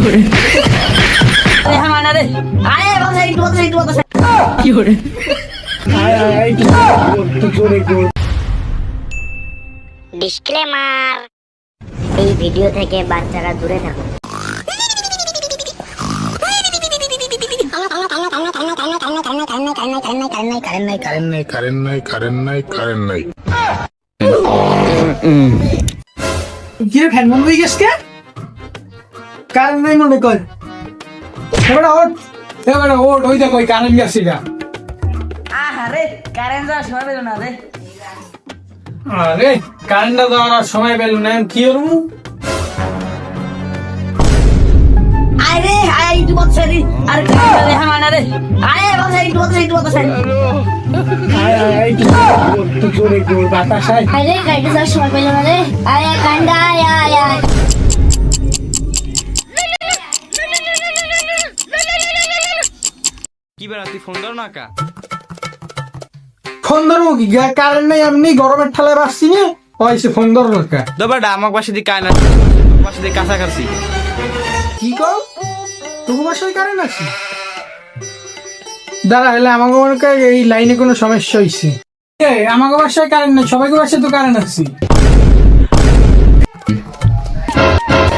করে হ্যাঁ মানে রে আরে বাবা একটু কি করে ডিসক্লেমার, এই ভিডিও থেকে বাচ্চারা দূরে থাকুন। গিয়ে ফ্যান বন্ধ হয়ে গেছে কারেন্ট নাই মনে কর এবারে ওট ওই দেখো কারেন্ট গেছে গা আরে কারেন্ট যাওয়ার সময় পেল না রে আরে কারেন্টটা দেওয়ার আর সময় পেল না কি করবো আরে আরে একটু বলছে রে আরে হ্যাঁ মানে রে আরে বাবা একটু বলছে বাতাস আয় আরে কারেন্ট যাওয়ার সময় পেল না রে, আরে কারেন্ট আয় আয় আয়। কি বেড়া তুই ফোন ধর না কা ফোন ধরবো কি কারেন্ট নেই এমনি গরমের ঠালায় বাসছি না হয়েছে ফোন ধরো না দবাটা আমার পাশে দিয়ে কায়না পাশে দিয়ে কাছাকাছি কি কর তবু বাসায় কারেন্ট আছে দাঁড়া হলে আমাকে মনে করে এই লাইনে কোনো সমস্যা হয়েছে আমাকে বাসায় কারেন্ট নেই সবাইকে বাসায় তো কারেন্ট আছে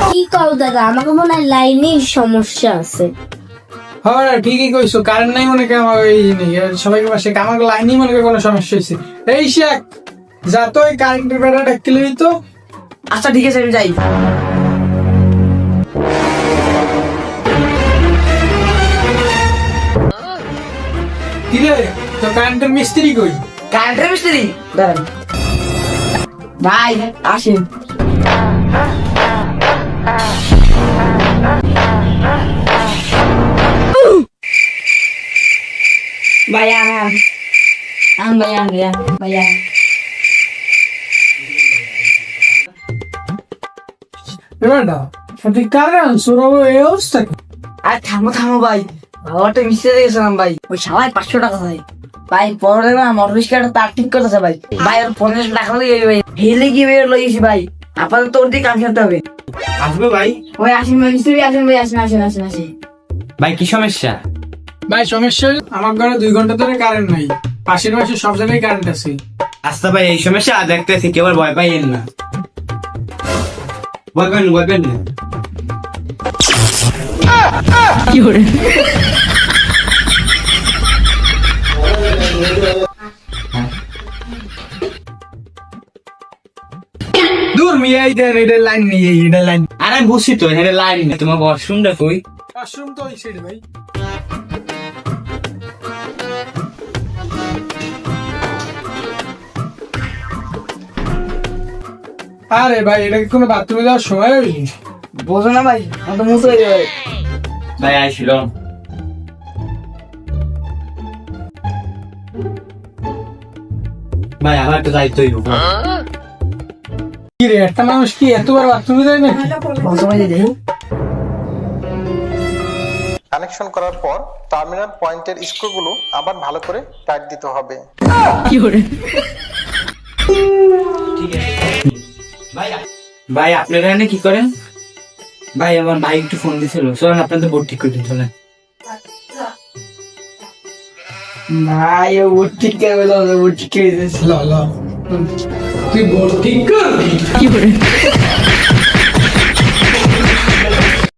কি করো দাদা, আমাকে মনে হয় লাইনের সমস্যা আছে। হ্যাঁ ঠিকই কইছো কারেন্ট নাই মনে করে আমার এই নেই সবাইকে বাসায় আমার লাইনই মনে করে কোনো সমস্যা হয়েছে এই শেখ যা তো ওই কারেন্টের বেড়াটা কিলে দিত আচ্ছা ঠিক আছে আমি যাই কি রে তো কারেন্টের মিস্ত্রি কই কারেন্টের মিস্ত্রি দাঁড়ান ভাই আসেন ভাইয়া ভাইয়া বেড়াটা সত্যি কারেন্ট সৌরভ এই অবস্থা কি? আর থামো ভাই বাবাটা মিশতে গেছিলাম ভাই ওই সবাই 500 টাকা ভাই ভাই পরে না মোটর রিক্সাটা তার ঠিক করতেছে ভাই ভাই আর 50 টাকা লই ভাই হেলে গিয়ে বের লইছি ভাই আপাতত তোর দিয়ে কাম করতে হবে আসবে ভাই ওই আসেন ভাই মিস্ত্রি আসেন ভাই আসেন ভাই কি সমস্যা ভাই সমস্যা হলো, আমার ঘরে 2 ঘন্টা ধরে কারেন্ট নাই পাশের বাসে সব জায়গায় কারেন্ট আছে আচ্ছা ভাই এই সমস্যা দেখতেছি কেউ ভয় পাইয়েন না ভয় পাইন না কি করে দূর মিয়া এটা লাইন নেই এটা লাইন আরে আমি বুঝছি তো এটা লাইন না তোমার ওয়াশরুমটা কই ওয়াশরুম তো ওই সাইডে ভাই আরে ভাই এটা কি কোনো বাথরুমে যাওয়ার সময় হয়নি বোঝো না ভাই আমার তো মুতো হয়ে যাবে ভাই আইছিল ভাই আমার তো দায়িত্ব হইব কি রে একটা মানুষ কি এতবার বাথরুমে যায় না বোঝো ভাই দেখি কানেকশন করার পর টার্মিনাল পয়েন্টের স্ক্রুগুলো আবার ভালো করে টাইট দিতে হবে। কি করে ভাই আপনারা এখানে কি করেন ভাই আমার ভাই একটু ফোন দিছিল চলেন আপনাদের বোর্ড ঠিক করে দিন চলেন ভাই ও ঠিক করে বলো ও ঠিক করে দিয়েছিল ল তুই বল ঠিক কর কি করে